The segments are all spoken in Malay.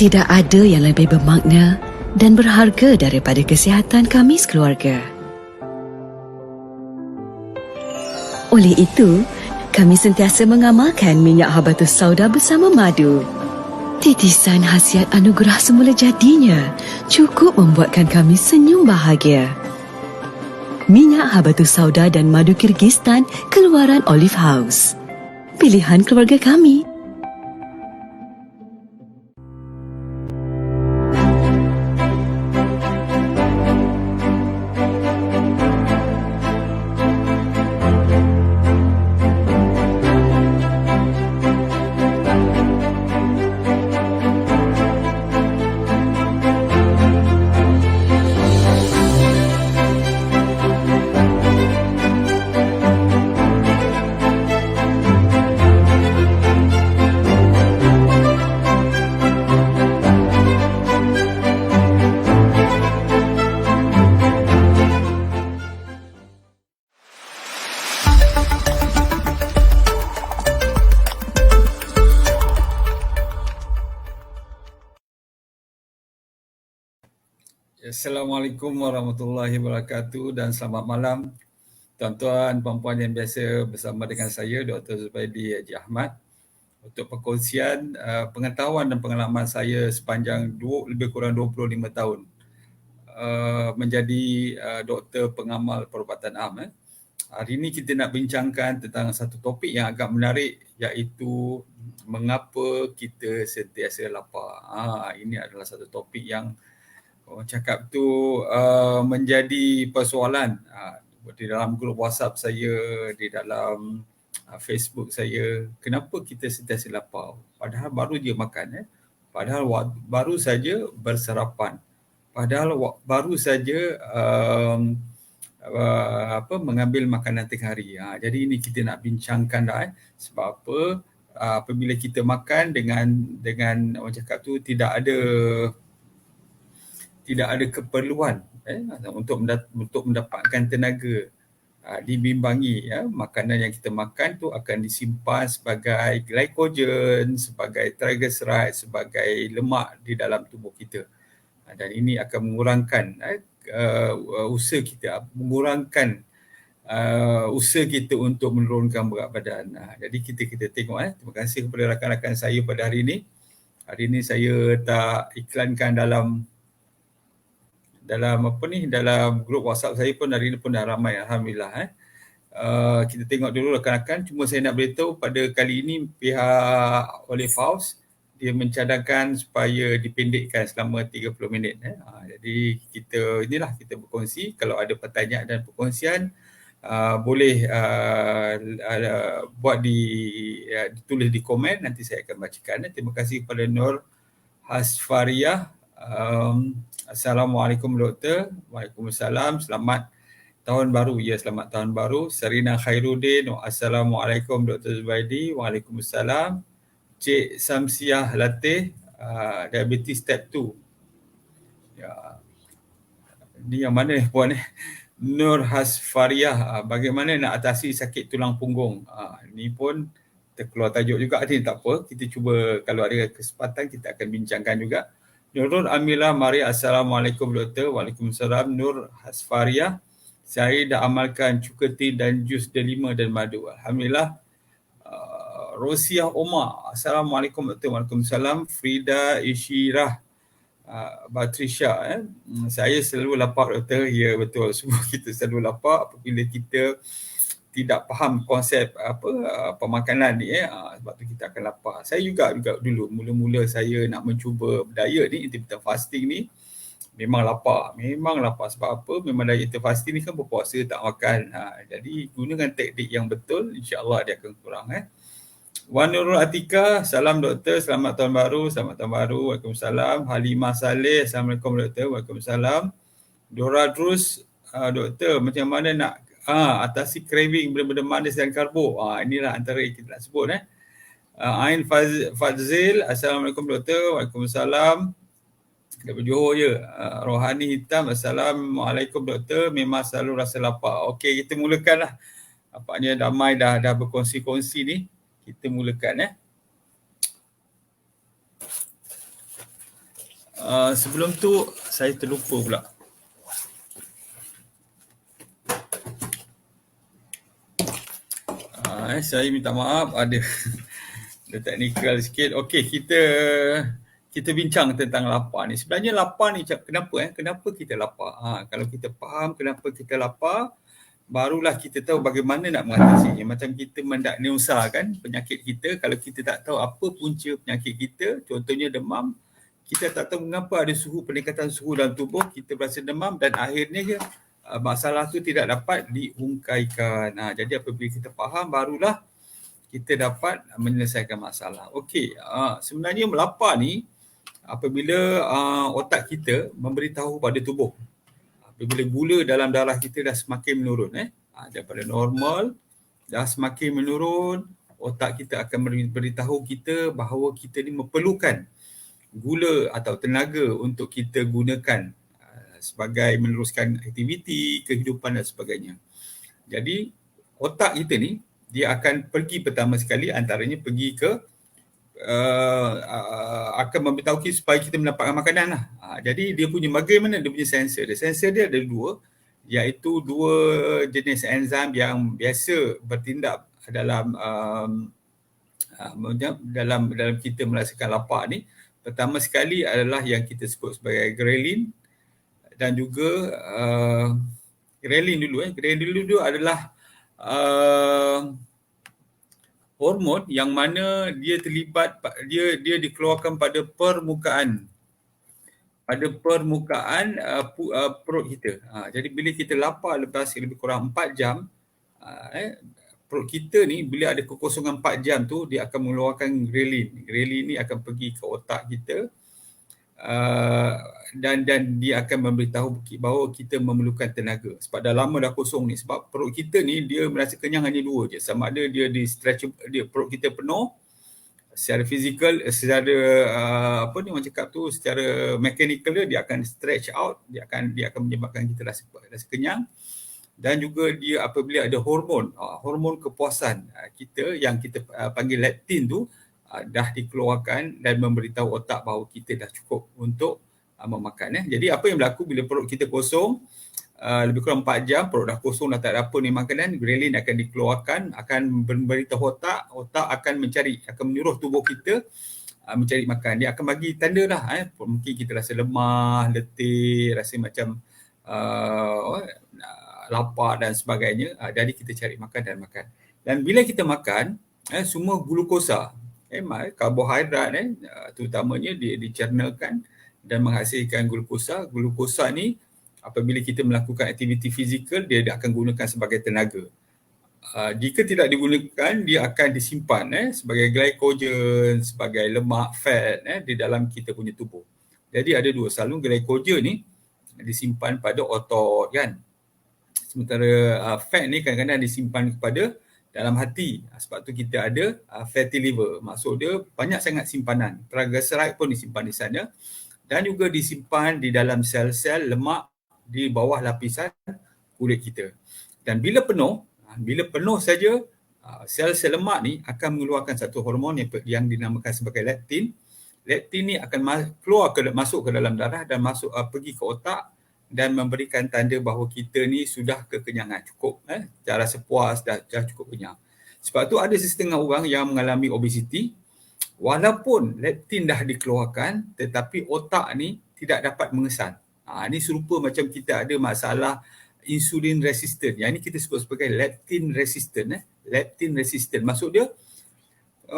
Tidak ada yang lebih bermakna dan berharga daripada kesihatan kami sekeluarga. Oleh itu, kami sentiasa mengamalkan minyak habatus sauda bersama madu. Titisan khasiat anugerah semula jadinya cukup membuatkan kami senyum bahagia. Minyak habatus sauda dan madu Kyrgyzstan keluaran Olive House. Pilihan keluarga kami. Assalamualaikum warahmatullahi wabarakatuh dan selamat malam tuan-tuan, puan-puan yang biasa bersama dengan saya Dr. Zubaidi Haji Ahmad untuk perkongsian pengetahuan dan pengalaman saya sepanjang lebih kurang 25 tahun menjadi doktor pengamal perubatan am. Hari ini kita nak bincangkan tentang satu topik yang agak menarik, iaitu mengapa kita sentiasa lapar. Ini adalah satu topik yang orang cakap tu menjadi persoalan di dalam grup WhatsApp saya, di dalam Facebook saya. Kenapa kita sentiasa lapar? Padahal baru je makan, padahal baru saja bersarapan, padahal baru saja mengambil makanan tengah hari. Jadi ini kita nak bincangkan dah. Sebab apa? Apabila kita makan dengan orang cakap tu tidak ada keperluan untuk mendapatkan tenaga, dibimbangi makanan yang kita makan tu akan disimpan sebagai glycogen, sebagai triglyceride, sebagai lemak di dalam tubuh kita, dan ini akan mengurangkan usaha kita untuk menurunkan berat badan. Jadi kita tengok. Terima kasih kepada rakan-rakan saya pada hari ini. Hari ini saya tak iklankan dalam grup WhatsApp saya pun hari ini pun dah ramai, alhamdulillah. Kita tengok dulu rakan-rakan. Cuma saya nak beritahu pada kali ini pihak Olive House dia mencadangkan supaya dipendekkan selama 30 minit. Jadi kita berkongsi. Kalau ada pertanyaan dan perkongsian, boleh ditulis di komen, nanti saya akan bacakan. Terima kasih kepada Nur Hasfariah. Assalamualaikum doktor. Waalaikumsalam. Selamat tahun baru. Ya, selamat tahun baru. Sarina Khairuddin. Assalamualaikum Dr. Zubaidi. Waalaikumsalam. Cik Samsiah Latih, diabetes step 2. Ya. Ni yang mana puan? Nur Hasfariah, bagaimana nak atasi sakit tulang punggung? Ni pun terkeluar tajuk juga. Tak apa, kita cuba kalau ada kesempatan kita akan bincangkan juga. Nurul Amila Mari, Assalamualaikum doktor. Waalaikumsalam. Nur Hasfariah, saya dah amalkan cuketi dan jus delima dan madu, alhamdulillah. Rosiah Omar, Assalamualaikum doktor. Waalaikumsalam. Frida Ishirah Batrisha, saya selalu lapar doktor. Ya, betul, semua kita selalu lapar apabila kita tidak faham konsep pemakanan ni, sebab tu kita akan lapar. Saya juga dulu mula-mula saya nak mencuba diet ni, intermittent fasting ni, memang lapar sebab apa? Memang diet fasting ni kan berpuasa tak makan. Jadi gunakan teknik yang betul, insya-Allah dia akan kurang. Wan Nurul Atika, salam doktor, selamat tahun baru. Waalaikumsalam. Halimah Saleh, Assalamualaikum doktor. Waalaikumsalam. Dora Drus, doktor, macam mana nak atasi craving benda-benda manis dan karbo? Inilah antara yang kita nak sebut. Ain Fazil, Assalamualaikum doktor. Waalaikumsalam. Daripada Johor je. Rohani Hitam, Assalamualaikum doktor. Memang selalu rasa lapar. Okey, kita mulakanlah. Nampaknya damai dah berkongsi-kongsi ni. Kita mulakan. Sebelum tu saya terlupa pula. Saya minta maaf, ada teknikal sikit. Okey, kita bincang tentang lapar ni. Sebenarnya lapar ni kenapa kita lapar? Kalau kita faham kenapa kita lapar, barulah kita tahu bagaimana nak mengatasinya. Macam kita mendiagnosakan penyakit kita, kalau kita tak tahu apa punca penyakit kita, contohnya demam, kita tak tahu mengapa ada peningkatan suhu dalam tubuh, kita berasa demam dan akhirnya masalah tu tidak dapat diungkaikan. Jadi apabila kita faham, barulah kita dapat menyelesaikan masalah. Okey, sebenarnya melapar ni apabila otak kita memberitahu pada tubuh, apabila gula dalam darah kita dah semakin menurun, daripada normal dah semakin menurun, otak kita akan beritahu kita bahawa kita ni memerlukan gula atau tenaga untuk kita gunakan sebagai meneruskan aktiviti, kehidupan dan sebagainya. Jadi otak kita ni dia akan pergi pertama sekali, antaranya pergi ke akan memberitahu kita supaya kita mendapatkan makanan lah. Jadi dia punya bagaimana dia punya sensor. Sensor dia ada dua, iaitu dua jenis enzim yang biasa bertindak dalam dalam kita merasakan lapar ni. Pertama sekali adalah yang kita sebut sebagai ghrelin dan juga ghrelin dulu adalah hormon yang mana dia terlibat, dia dikeluarkan pada permukaan perut kita. Jadi bila kita lapar lepas lebih kurang 4 jam, perut kita ni bila ada kekosongan 4 jam tu, dia akan mengeluarkan ghrelin. Ghrelin ni akan pergi ke otak kita dan dia akan memberitahu bahawa kita memerlukan tenaga sebab dah lama dah kosong ni. Sebab perut kita ni dia merasa kenyang hanya dua je, sama ada dia perut kita penuh secara fizikal, secara orang cakap tu, secara mechanical dia akan stretch out, dia akan menyebabkan kita rasa kenyang. Dan juga dia apabila ada hormon kepuasan kita yang kita panggil leptin tu dah dikeluarkan dan memberitahu otak bahawa kita dah cukup untuk memakan. Jadi apa yang berlaku bila perut kita kosong, lebih kurang 4 jam, perut dah kosong, dah tak ada apa ni makanan, ghrelin akan dikeluarkan, akan memberitahu otak akan menyuruh tubuh kita mencari makan. Dia akan bagi tanda lah, mungkin kita rasa lemah, letih, rasa macam lapar dan sebagainya. Jadi kita cari makan dan makan. Dan bila kita makan, semua glukosa, karbohidrat terutamanya dia dicernakan dan menghasilkan glukosa. Glukosa ni apabila kita melakukan aktiviti fizikal, dia akan gunakan sebagai tenaga. Jika tidak digunakan, dia akan disimpan sebagai glycogen, sebagai lemak, fat di dalam kita punya tubuh. Jadi ada dua, selalu glycogen ni disimpan pada otot kan. Sementara fat ni kadang-kadang disimpan kepada dalam hati. Sebab tu kita ada fatty liver. Maksud dia banyak sangat simpanan. Triglyceride pun disimpan di sana. Dan juga disimpan di dalam sel-sel lemak di bawah lapisan kulit kita. Dan bila penuh saja, sel-sel lemak ni akan mengeluarkan satu hormon yang dinamakan sebagai leptin. Leptin ni akan masuk ke dalam darah dan pergi ke otak dan memberikan tanda bahawa kita ni sudah kekenyangan, cukup, dah rasa puas, dah cukup kenyang. Sebab tu ada setengah orang yang mengalami obesiti, walaupun leptin dah dikeluarkan, tetapi otak ni tidak dapat mengesan. Ini serupa macam kita ada masalah insulin resistant. Yang ini kita sebut sebagai leptin resistant. Leptin resistant. Maksud dia,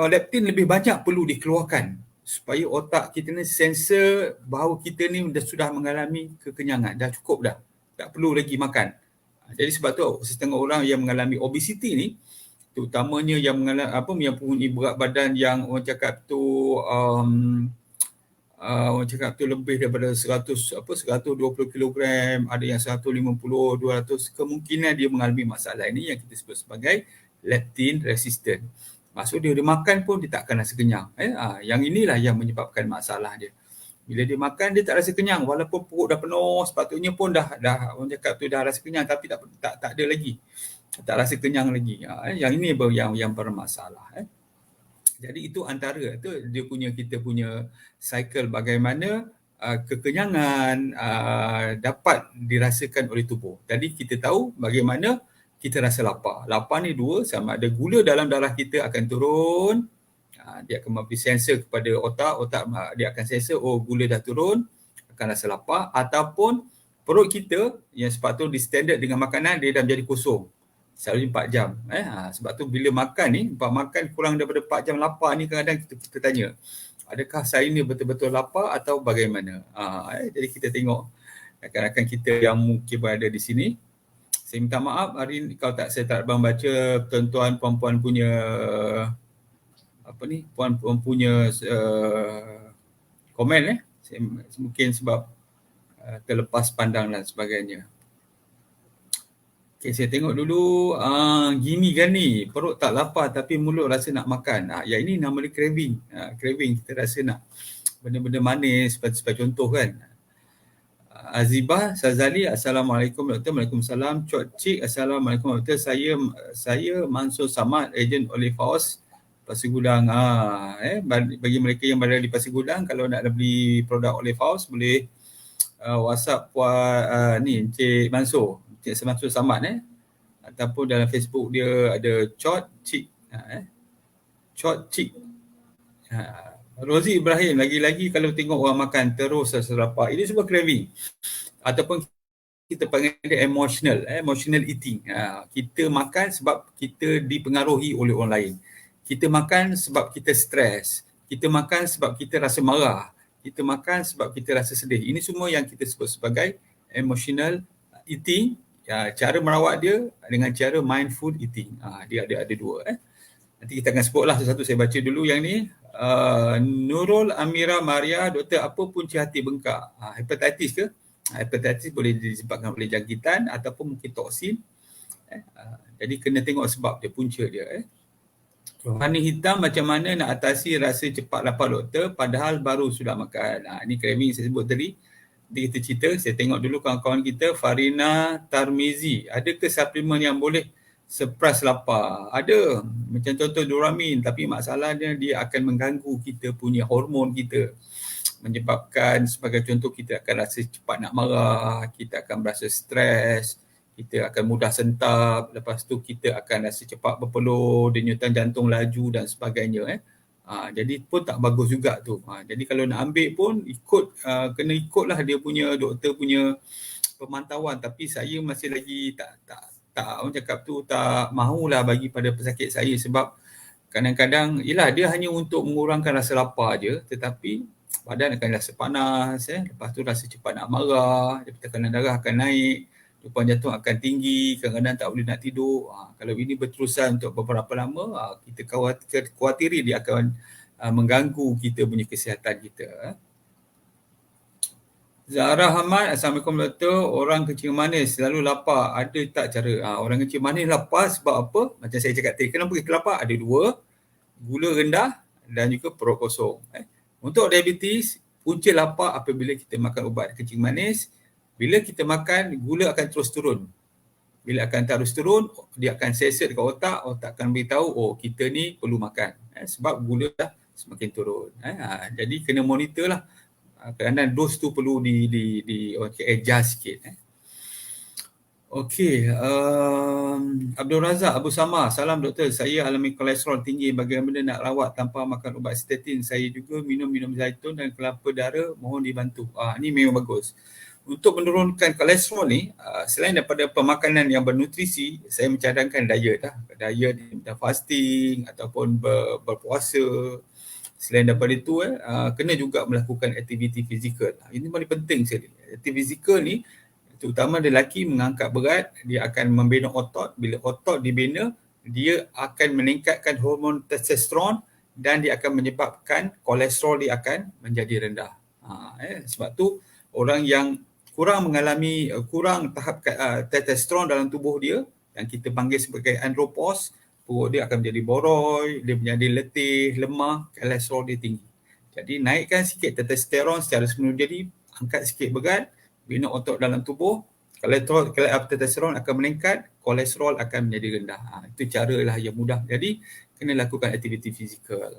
leptin lebih banyak perlu dikeluarkan supaya otak kita ni sensor bahawa kita ni sudah mengalami kekenyangan, dah cukup dah, tak perlu lagi makan. Jadi sebab tu setengah orang yang mengalami obesiti ni, terutamanya yang mempunyai berat badan yang orang cakap tu lebih daripada 120 kg, ada yang 150, 200, kemungkinan dia mengalami masalah ini yang kita sebut sebagai leptin resistant. Maksud dia makan pun dia tak akan rasa kenyang. Yang inilah yang menyebabkan masalah dia. Bila dia makan dia tak rasa kenyang, walaupun perut dah penuh, sepatutnya pun dah orang cakap tu dah rasa kenyang, tapi tak ada lagi. Tak rasa kenyang lagi. Yang ini yang bermasalah. Jadi itu antara tu kita punya cycle bagaimana kekenyangan dapat dirasakan oleh tubuh. Jadi kita tahu bagaimana kita rasa lapar. Lapar ni dua, sama ada gula dalam darah kita akan turun, dia akan memberi sensor kepada otak, dia akan sensor gula dah turun, akan rasa lapar, ataupun perut kita yang sepatutnya di standard dengan makanan dia dah menjadi kosong. Selalunya 4 jam. Sebab tu bila makan ni, makan kurang daripada 4 jam lapar ni kadang-kadang kita tanya, adakah saya ni betul-betul lapar atau bagaimana? Jadi kita tengok rakan-rakan kita yang mungkin berada di sini. Saya minta maaf hari ni kalau saya tak membaca tuan-tuan puan-puan punya puan-puan punya komen mungkin sebab terlepas pandang dan sebagainya. Okay, saya tengok dulu Gini Gani, perut tak lapar tapi mulut rasa nak makan. Ya ini nama dia craving. Craving, kita rasa nak benda-benda manis sebagai contoh kan. Azibah Sazali, Assalamualaikum Doktor. Waalaikumsalam. Cok Cik, Assalamualaikum Doktor. Saya Mansur Samad, ejen Olive House Pasir Gudang. Bagi mereka yang berada di Pasir Gudang, kalau nak beli produk Olive House boleh WhatsApp ni Encik Mansur. Encik Mansur Samad ataupun dalam Facebook dia ada Cok Cik. Cok Cik. Rozi Ibrahim, lagi-lagi kalau tengok orang makan terus rasa lapar, ini semua craving ataupun kita panggil dia emotional eating. Kita makan sebab kita dipengaruhi oleh orang lain. Kita makan sebab kita stres. Kita makan sebab kita rasa marah. Kita makan sebab kita rasa sedih. Ini semua yang kita sebut sebagai emotional eating. Cara merawat dia dengan cara mindful eating. Dia ada dua. Nanti kita akan sebutlah satu-satu. Saya baca dulu yang ni. Nurul Amira Maria, Doktor, apa punca hati bengkak? Hepatitis ke? Hepatitis boleh disebabkan oleh jangkitan ataupun mungkin toksin. Jadi kena tengok sebab dia, punca dia. Rohani hitam, macam mana nak atasi rasa cepat lapar doktor padahal baru sudah makan? Ini craving saya sebut tadi. Nanti kita cerita. Saya tengok dulu kawan-kawan kita. Farina Tarmizi, ada ke suplemen yang boleh suppress lapar? Ada. Macam contoh Duramin, tapi masalahnya dia akan mengganggu kita punya hormon kita. Menyebabkan sebagai contoh kita akan rasa cepat nak marah, kita akan berasa stres, kita akan mudah sentap, lepas tu kita akan rasa cepat berpeluh, denyutan jantung laju dan sebagainya. Jadi pun tak bagus juga tu. Jadi kalau nak ambil pun kena ikutlah dia punya doktor punya pemantauan, tapi saya masih lagi tak orang cakap tu tak mahulah bagi pada pesakit saya sebab kadang-kadang yelah dia hanya untuk mengurangkan rasa lapar je, tetapi badan akan rasa panas, lepas tu rasa cepat nak marah, tekanan darah akan naik, depan jantung akan tinggi, kadang-kadang tak boleh nak tidur. Kalau ini berterusan untuk beberapa lama, kita khawatiri dia akan mengganggu kita punya kesihatan kita. Zahra Hamad, Assalamualaikum Doktor. Orang kencing manis selalu lapar, ada tak cara? Orang kencing manis lapar sebab apa? Macam saya cakap tadi, kenapa kita lapar? Ada dua, gula rendah dan juga perut kosong. Untuk diabetes, punca lapar apabila kita makan ubat kencing manis. Bila kita makan, gula akan terus turun. Bila akan terus turun, dia akan sensor dekat otak akan beritahu, kita ni perlu makan. Sebab gula dah semakin turun. Jadi kena monitor lah. Kerana dos tu perlu di adjust sikit. Okey, Abdul Razak Abu Samar, salam doktor, saya alami kolesterol tinggi, bagaimana nak rawat tanpa makan ubat statin? Saya juga minum zaitun dan kelapa darah, mohon dibantu. Ni memang bagus. Untuk menurunkan kolesterol ni, selain daripada pemakanan yang bernutrisi, saya mencadangkan diet fasting ataupun berpuasa. Selain daripada itu, kena juga melakukan aktiviti fizikal. Ini paling penting sekali. Aktiviti fizikal ni, terutama lelaki mengangkat berat, dia akan membina otot. Bila otot dibina, dia akan meningkatkan hormon testosteron dan dia akan menyebabkan kolesterol dia akan menjadi rendah. Sebab tu orang yang kurang tahap testosteron dalam tubuh dia, yang kita panggil sebagai andropause, perut dia akan menjadi boroi, dia menjadi letih, lemah, kolesterol dia tinggi. Jadi naikkan sikit testosteron secara semula, jadi angkat sikit berat, bina otot dalam tubuh, testosteron akan meningkat, kolesterol akan menjadi rendah. Itu cara lah yang mudah. Jadi kena lakukan aktiviti fizikal.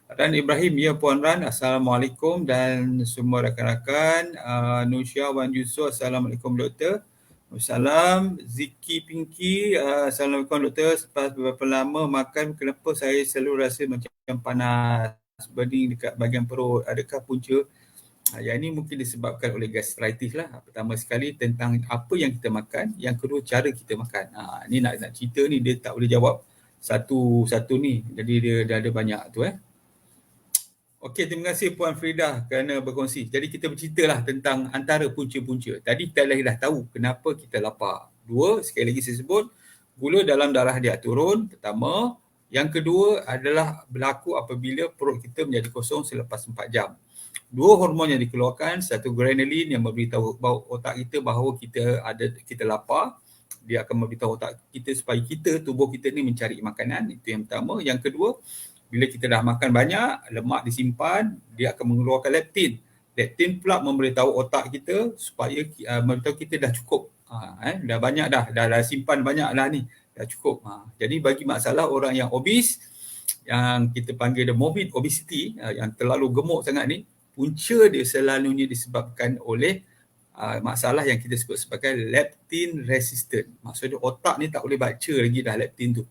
Ran Ibrahim, ya Puan Ran, Assalamualaikum dan semua rakan-rakan. Nusya Wan Yusof, Assalamualaikum Doktor. Waalaikumsalam. Ziki Pinky, Assalamualaikum Doktor. Selepas beberapa lama makan, kenapa saya selalu rasa macam panas, burning dekat bahagian perut, adakah punca? Yang ini mungkin disebabkan oleh gastritis lah. Pertama sekali tentang apa yang kita makan, yang kedua cara kita makan. Ni nak cerita ni dia tak boleh jawab satu-satu ni. Jadi dia dah ada banyak tu Okey, terima kasih Puan Frida kerana berkongsi. Jadi kita berceritalah tentang antara punca-punca. Tadi kita dah tahu kenapa kita lapar. Dua, sekali lagi saya sebut, gula dalam darah dia turun, pertama. Yang kedua adalah berlaku apabila perut kita menjadi kosong selepas 4 jam. Dua hormon yang dikeluarkan, satu ghrelin yang memberitahu otak kita bahawa kita lapar. Dia akan memberitahu otak kita supaya tubuh kita ni mencari makanan. Itu yang pertama. Yang kedua, bila kita dah makan banyak, lemak disimpan, dia akan mengeluarkan leptin. Leptin pula memberitahu otak kita supaya memberitahu kita dah cukup. Dah banyak dah simpan banyak dah ni, dah cukup. Jadi bagi masalah orang yang obes, yang kita panggil the morbid obesity, yang terlalu gemuk sangat ni, punca dia selalunya disebabkan oleh masalah yang kita sebut sebagai leptin resistant. Maksudnya otak ni tak boleh baca lagi dah leptin tu.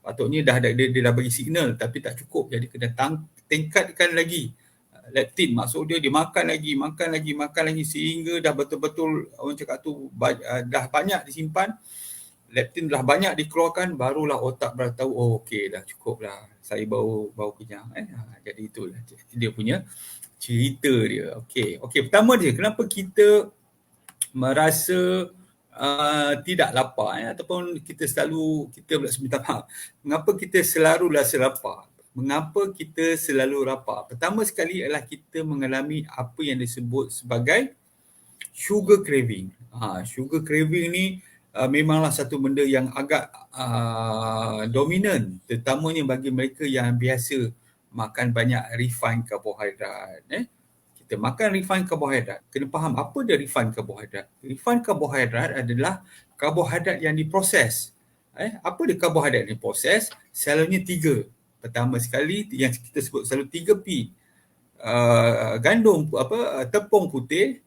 Patutnya dia dah bagi signal tapi tak cukup, jadi kena tingkatkan lagi leptin. Maksud dia makan lagi sehingga dah betul-betul orang cakap tu dah banyak disimpan, leptin dah banyak dikeluarkan, barulah otak beritahu okey dah cukup dah, saya bau kenyang. Jadi itulah dia punya cerita dia. Okey, pertama dia kenapa kita merasa tidak lapar ataupun kita minta maaf. Mengapa kita selalu rasa lapar? Mengapa kita selalu lapar? Pertama sekali adalah kita mengalami apa yang disebut sebagai sugar craving. Sugar craving ni memanglah satu benda yang agak dominan, terutamanya bagi mereka yang biasa makan banyak refined karbohidrat. Kita makan refined karbohidrat, kena faham apa dia refined karbohidrat. Refined karbohidrat adalah karbohidrat yang diproses. Apa dia karbohidrat yang diproses? Selalunya 3. Pertama sekali yang kita sebut selalu 3P. Tepung putih,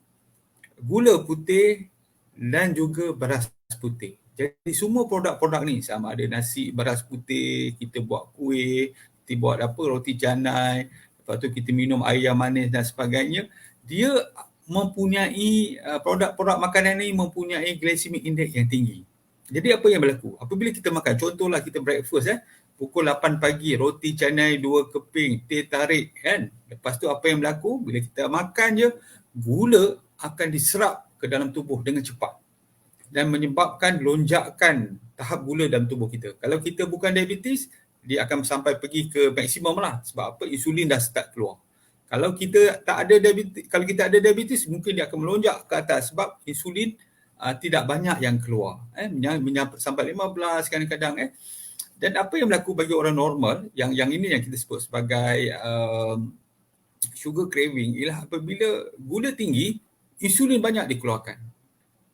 gula putih dan juga beras putih. Jadi semua produk-produk ni, sama ada nasi beras putih, kita buat kuih, kita buat roti canai, lepas tu kita minum air yang manis dan sebagainya, dia mempunyai produk-produk makanan ni mempunyai glycemic index yang tinggi. Jadi apa yang berlaku? Apabila kita makan, contohlah kita breakfast pukul 8 pagi, roti canai 2 keping, teh tarik kan. Lepas tu apa yang berlaku? Bila kita makan je, gula akan diserap ke dalam tubuh dengan cepat dan menyebabkan lonjakan tahap gula dalam tubuh kita. Kalau kita bukan diabetes, dia akan sampai pergi ke maksimum lah. Sebab apa? Insulin dah start keluar. Kalau kita ada diabetes, mungkin dia akan melonjak ke atas sebab insulin tidak banyak yang keluar. Sampai 15 kadang-kadang. Dan apa yang berlaku bagi orang normal, yang ini yang kita sebut sebagai sugar craving, ialah apabila gula tinggi, insulin banyak dikeluarkan.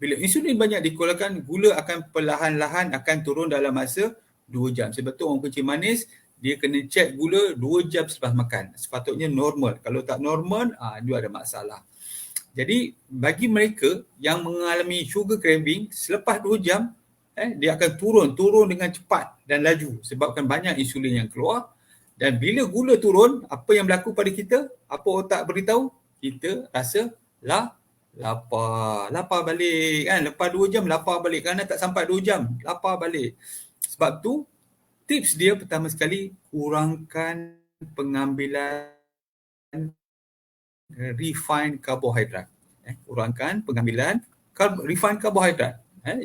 Bila insulin banyak dikeluarkan, gula akan perlahan-lahan akan turun dalam masa 2 jam. Sebab tu orang kencing manis, dia kena cek gula 2 jam selepas makan. Sepatutnya normal. Kalau tak normal, dia ada masalah. Jadi bagi mereka yang mengalami sugar craving, selepas 2 jam, dia akan turun dengan cepat dan laju sebabkan banyak insulin yang keluar. Dan bila gula turun, apa yang berlaku pada kita? Apa otak beritahu? Kita rasa lapar balik kan. Lepas 2 jam lapar balik, kerana tak sampai 2 jam lapar balik. Sebab tu tips dia pertama sekali, kurangkan pengambilan refined karbohidrat. Kurangkan pengambilan refined karbohidrat.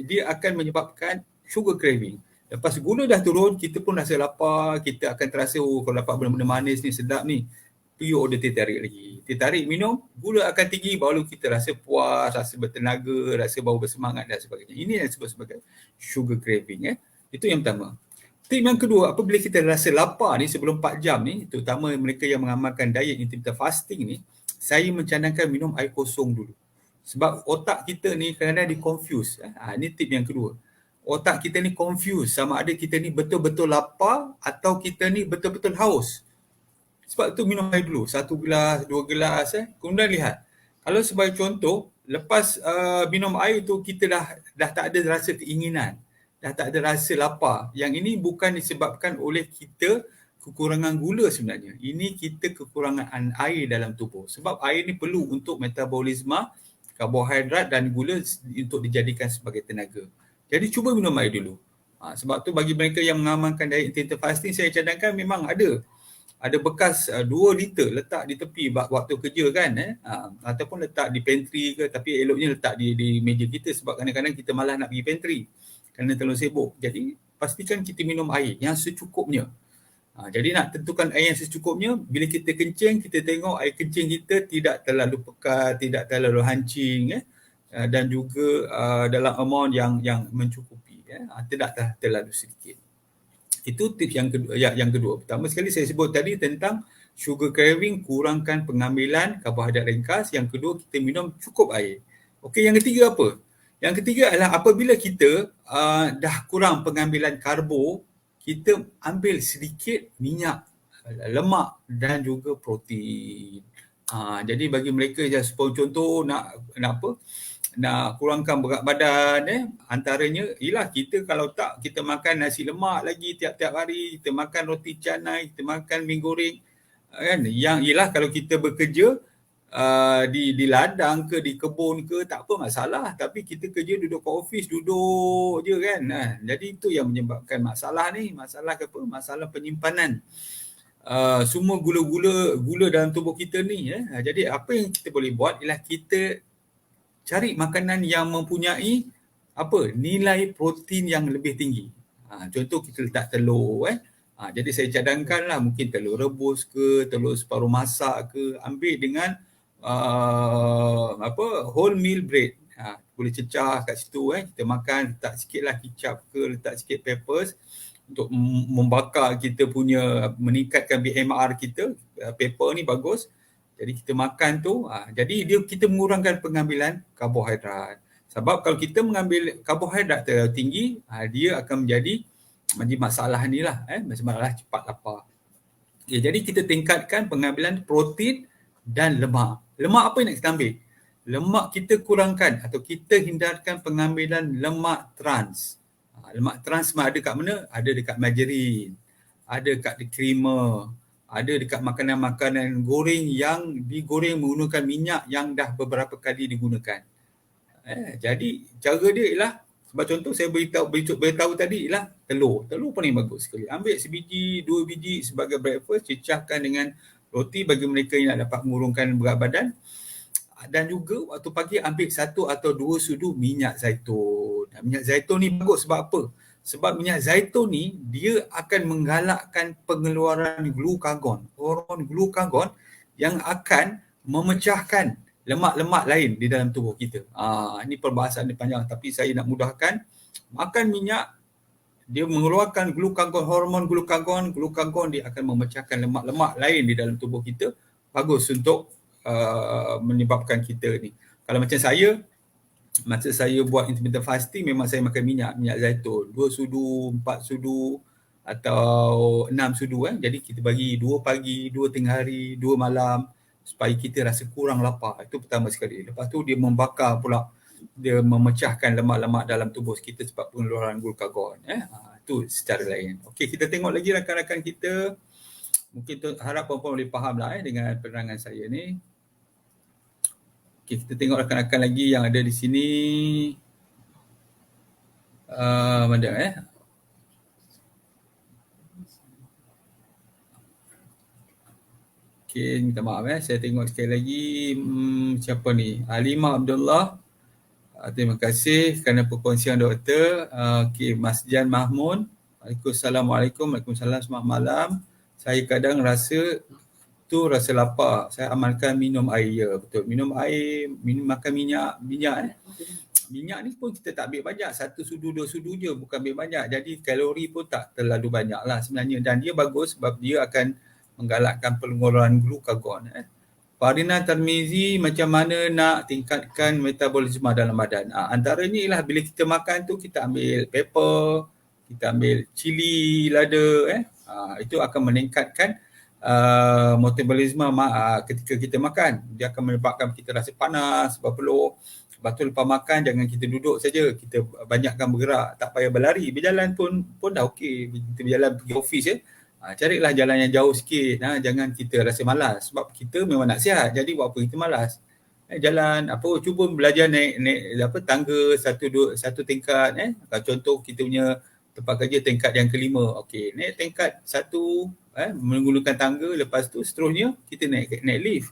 Dia akan menyebabkan sugar craving. Lepas gula dah turun, kita pun rasa lapar, kita akan terasa kalau dapat benda-benda manis ni sedap ni, pergi order teh tarik lagi. Teh tarik minum, gula akan tinggi, baru kita rasa puas, rasa bertenaga, rasa baru bersemangat dan sebagainya. Ini yang disebut sebagai sugar craving. Itu yang pertama. Tip yang kedua, apabila kita rasa lapar ni sebelum 4 jam ni, terutama mereka yang mengamalkan diet intermittent fasting ni, saya mencadangkan minum air kosong dulu. Sebab otak kita ni kadang-kadang di-confuse. Ini tip yang kedua. Otak kita ni confuse sama ada kita ni betul-betul lapar atau kita ni betul-betul haus. Sebab tu minum air dulu, 1 gelas, 2 gelas. Kemudian lihat. Kalau sebagai contoh, lepas minum air tu kita dah tak ada rasa keinginan. Dah tak ada rasa lapar. Yang ini bukan disebabkan oleh kita kekurangan gula sebenarnya. Ini kita kekurangan air dalam tubuh. Sebab air ni perlu untuk metabolisme karbohidrat dan gula untuk dijadikan sebagai tenaga. Jadi cuba minum air dulu. Sebab tu bagi mereka yang mengamalkan diet intermittent fasting, saya cadangkan memang ada bekas 2 liter letak di tepi waktu kerja kan, ataupun letak di pantry ke, tapi eloknya letak di meja kita sebab kadang-kadang kita malas nak pergi pantry kerana terlalu sibuk. Jadi pastikan kita minum air yang secukupnya. Jadi nak tentukan air yang secukupnya, bila kita kencing, kita tengok air kencing kita tidak terlalu pekat, tidak terlalu hancing, dan juga dalam amount yang mencukupi, tidak terlalu sedikit. Itu tips yang kedua. Pertama sekali saya sebut tadi tentang sugar craving, kurangkan pengambilan karbohidrat ringkas. Yang kedua, kita minum cukup air. Okey, yang ketiga apa? Yang ketiga adalah apabila kita dah kurang pengambilan karbo, kita ambil sedikit minyak, lemak dan juga protein. Jadi bagi mereka yang contoh nak kurangkan berat badan, antaranya ialah kita kalau tak, kita makan nasi lemak lagi tiap-tiap hari, kita makan roti canai, kita makan mi goreng, kan, yang ialah kalau kita bekerja di ladang ke, di kebun ke, tak apa masalah, tapi kita kerja duduk kat office, duduk je kan. Jadi itu yang menyebabkan masalah ni. Masalah apa? Masalah penyimpanan semua gula dalam tubuh kita ni. Jadi apa yang kita boleh buat ialah kita cari makanan yang mempunyai nilai protein yang lebih tinggi. Contoh kita letak telur. Jadi saya cadangkanlah mungkin telur rebus ke, telur separuh masak ke, ambil dengan whole meal bread. Boleh cecah kat situ, kita makan, letak sikitlah kicap ke, letak sikit peppers untuk membakar kita punya, meningkatkan BMR kita. Pepper ni bagus. Jadi kita makan tu, jadi kita mengurangkan pengambilan karbohidrat. Sebab kalau kita mengambil karbohidrat terlalu tinggi, dia akan menjadi masalah ni lah, masalah cepat lapar. Jadi kita tingkatkan pengambilan protein dan lemak. Lemak apa yang nak kita ambil? Lemak kita kurangkan atau kita hindarkan pengambilan lemak trans. Lemak trans ada kat mana? Ada dekat margarin, ada kat creamer, ada dekat makanan-makanan goreng yang digoreng menggunakan minyak yang dah beberapa kali digunakan. Jadi cara dia ialah, sebab contoh saya beritahu tadi ialah telur. Telur paling bagus sekali. Ambil sebiji, 2 biji sebagai breakfast, cecahkan dengan roti bagi mereka yang nak dapat mengurangkan berat badan. Dan juga waktu pagi ambil 1 atau 2 sudu minyak zaitun. Minyak zaitun ni bagus sebab apa? Sebab minyak zaitun ni dia akan menggalakkan pengeluaran glukagon, hormon glukagon yang akan memecahkan lemak-lemak lain di dalam tubuh kita. Ini perbahasan dia panjang tapi saya nak mudahkan. Makan minyak, dia mengeluarkan glukagon, hormon glukagon dia akan memecahkan lemak-lemak lain di dalam tubuh kita. Bagus untuk menyebabkan kita ni. Kalau macam saya, masa saya buat intermittent fasting, memang saya makan minyak zaitun 2 sudu, 4 sudu atau 6 sudu. Jadi kita bagi 2 pagi, 2 tengah hari, 2 malam supaya kita rasa kurang lapar. Itu pertama sekali. Lepas tu dia membakar pula, dia memecahkan lemak-lemak dalam tubuh kita sebab pengeluaran glukagon. Itu secara lain. Okey, kita tengok lagi rakan-rakan kita. Mungkin harap puan-puan boleh faham lah dengan penerangan saya ni. Okay, kita tengok rakan-rakan lagi yang ada di sini. Mana Okay, minta maaf saya tengok sekali lagi. Siapa ni? Alimah Abdullah. Terima kasih kerana perkongsian doktor. Okay, Mas Jan Mahmud. Waalaikumsalam, selamat malam. Saya kadang rasa lapar. Saya amalkan minum air. Ya, betul. Minum air, makan minyak. Minyak ni pun kita tak ambil banyak. 1 sudu, 2 sudu je. Bukan ambil banyak. Jadi kalori pun tak terlalu banyak lah sebenarnya. Dan dia bagus sebab dia akan menggalakkan pengeluaran glukagon. Farina Tarmizi, macam mana nak tingkatkan metabolisme dalam badan? Antaranya ialah bila kita makan tu kita ambil pepper, kita ambil cili lada. Itu akan meningkatkan metabolisme ketika kita makan. Dia akan menyebabkan kita rasa panas, berpeluh. Lepas tu lepas makan jangan kita duduk saja, kita banyakkan bergerak, tak payah berlari, berjalan pun dah okey. Kita berjalan pergi office carilah jalan yang jauh sikit, jangan kita rasa malas sebab kita memang nak sihat, jadi buat apa kita malas. Jalan cuba belajar naik tangga satu tingkat, contoh kita punya tempat kerja tingkat yang kelima, okey, naik tingkat satu menggunakan tangga, lepas tu seterusnya kita naik lift.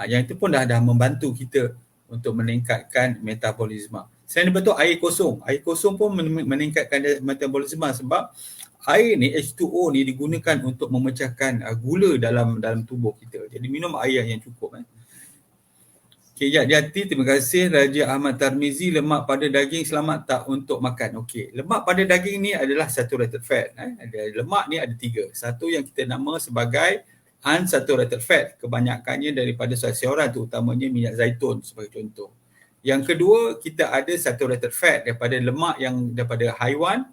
Yang itu pun dah membantu kita untuk meningkatkan metabolisme. Selain daripada tu, air kosong pun meningkatkan metabolisme sebab air ni, H2O ni digunakan untuk memecahkan gula dalam tubuh kita. Jadi minum air yang cukup. Okay, Jati, terima kasih. Raja Ahmad Tarmizi, lemak pada daging selamat tak untuk makan? Okey, lemak pada daging ni adalah saturated fat. Lemak ni ada 3. Satu yang kita nama sebagai unsaturated fat, kebanyakannya daripada sayuran, terutamanya minyak zaitun sebagai contoh. Yang kedua, kita ada saturated fat daripada lemak yang daripada haiwan,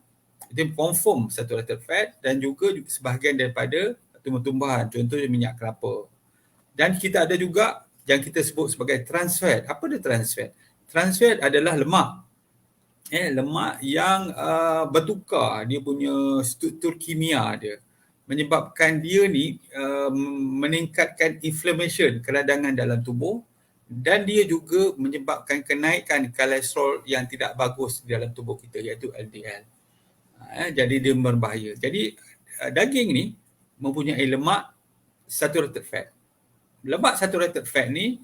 itu confirm saturated fat, dan juga sebahagian daripada tumbuh-tumbuhan, contohnya minyak kelapa. Dan kita ada juga yang kita sebut sebagai trans fat. Apa dia trans fat? Trans fat adalah lemak. Lemak yang bertukar dia punya struktur kimia dia, menyebabkan dia ni meningkatkan inflammation, keradangan dalam tubuh, dan dia juga menyebabkan kenaikan kolesterol yang tidak bagus di dalam tubuh kita, iaitu LDL. Jadi dia berbahaya. Jadi daging ni mempunyai lemak saturated fat. Lemak saturated fat ni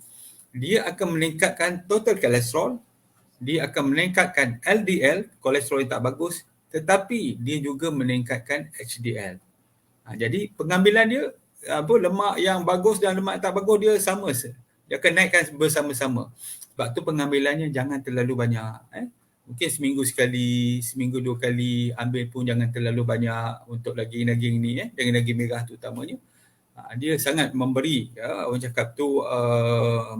dia akan meningkatkan total kolesterol, dia akan meningkatkan LDL, kolesterol yang tak bagus, tetapi dia juga meningkatkan HDL. Jadi pengambilan dia lemak yang bagus dan lemak yang tak bagus dia sama, dia akan naikkan bersama-sama. Sebab tu pengambilannya jangan terlalu banyak. Mungkin seminggu sekali, seminggu 2 kali ambil pun jangan terlalu banyak untuk daging-daging ni, daging-daging merah terutamanya. Dia sangat memberi, orang cakap tu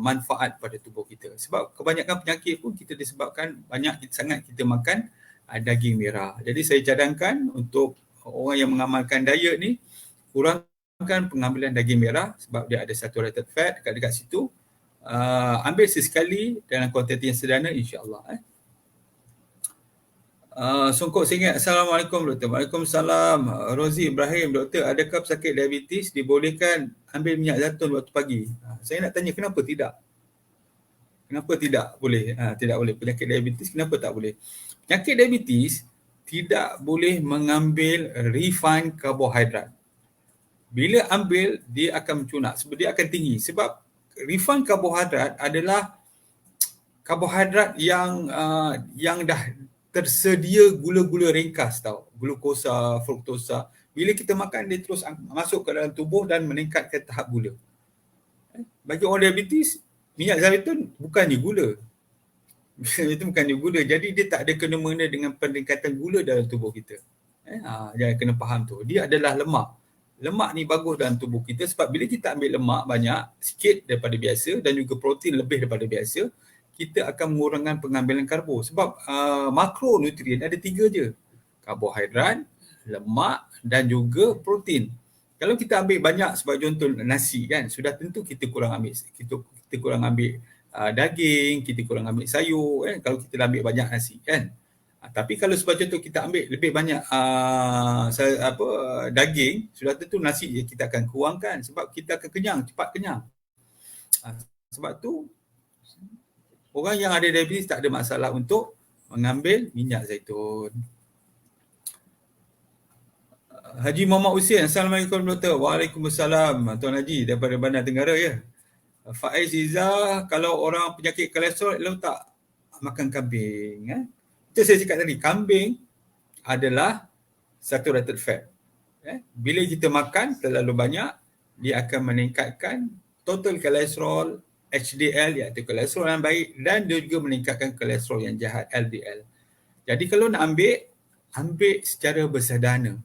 manfaat pada tubuh kita. Sebab kebanyakan penyakit pun kita disebabkan sangat kita makan daging merah. Jadi saya cadangkan untuk orang yang mengamalkan diet ni, kurangkan pengambilan daging merah sebab dia ada saturated fat dekat situ. Ambil sesekali dalam kuantiti yang sederhana, insya-Allah. Songkok Singat, Assalamualaikum Doktor. Waalaikumsalam. Rozi Ibrahim, Doktor, adakah pesakit diabetes dibolehkan ambil minyak zaitun waktu pagi? Saya nak tanya kenapa tidak? Kenapa tidak boleh? Tidak boleh. Penyakit diabetes kenapa tak boleh? Penyakit diabetes tidak boleh mengambil refined karbohidrat. Bila ambil, dia akan mencunak. Sebab dia akan tinggi. Sebab refined karbohidrat adalah karbohidrat yang dah tersedia gula-gula ringkas tau. Glukosa, fruktosa. Bila kita makan, dia terus masuk ke dalam tubuh dan meningkatkan tahap gula. Bagi orang diabetes, minyak zaitun bukannya gula. Itu bukannya gula. Jadi dia tak ada kena-mengena dengan peningkatan gula dalam tubuh kita. Jangan kena faham tu. Dia adalah lemak. Lemak ni bagus dalam tubuh kita sebab bila kita ambil lemak banyak, sikit daripada biasa, dan juga protein lebih daripada biasa, kita akan mengurangkan pengambilan karbo. Sebab makronutrien ada 3 je. Karbohidrat, lemak dan juga protein. Kalau kita ambil banyak sebagai contoh nasi kan, sudah tentu kita kurang ambil daging, kita kurang ambil sayur kan, kalau kita ambil banyak nasi kan. Tapi kalau sebagai contoh kita ambil lebih banyak daging, sudah tentu nasi kita akan kurangkan sebab kita akan kenyang, cepat kenyang. Sebab tu orang yang ada diabetes tak ada masalah untuk mengambil minyak zaitun. Haji Muhammad Hussein, Assalamualaikum Doktor. Waalaikumsalam. Tuan Haji daripada Bandar Tenggara ya. Faiz Izzah, kalau orang penyakit kolesterol elok tak makan kambing? Itu saya cakap tadi, kambing adalah saturated fat. Bila kita makan terlalu banyak, dia akan meningkatkan total kolesterol, HDL iaitu kolesterol yang baik, dan dia juga meningkatkan kolesterol yang jahat, LDL. Jadi kalau nak ambil secara bersederhana.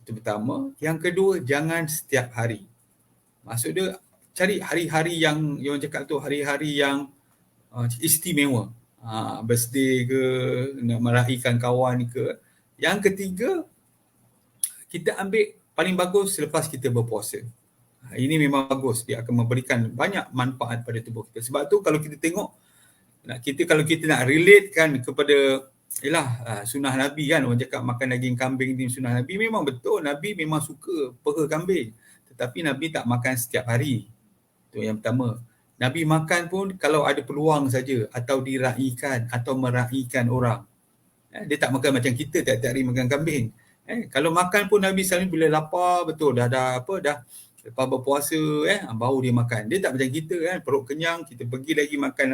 Itu pertama. Yang kedua, jangan setiap hari. Maksud dia, cari hari-hari yang cakap tu, hari-hari yang istimewa. Birthday ke, nak meraihkan kawan ke. Yang ketiga, kita ambil paling bagus selepas kita berpuasa. Ini memang bagus, dia akan memberikan banyak manfaat pada tubuh kita. Sebab tu kalau kita tengok, kalau kita nak relate kan kepada sunnah Nabi kan, orang cakap makan daging kambing ni sunnah Nabi, memang betul, Nabi memang suka peha kambing. Tetapi Nabi tak makan setiap hari. Itu yang pertama. Nabi makan pun kalau ada peluang saja, atau diraikan atau meraikan orang. Dia tak makan macam kita tiap-tiap hari makan kambing. Kalau makan pun Nabi selalu bila lapar betul, dah lepas berpuasa baru dia makan. Dia tak macam kita kan, perut kenyang kita pergi lagi makan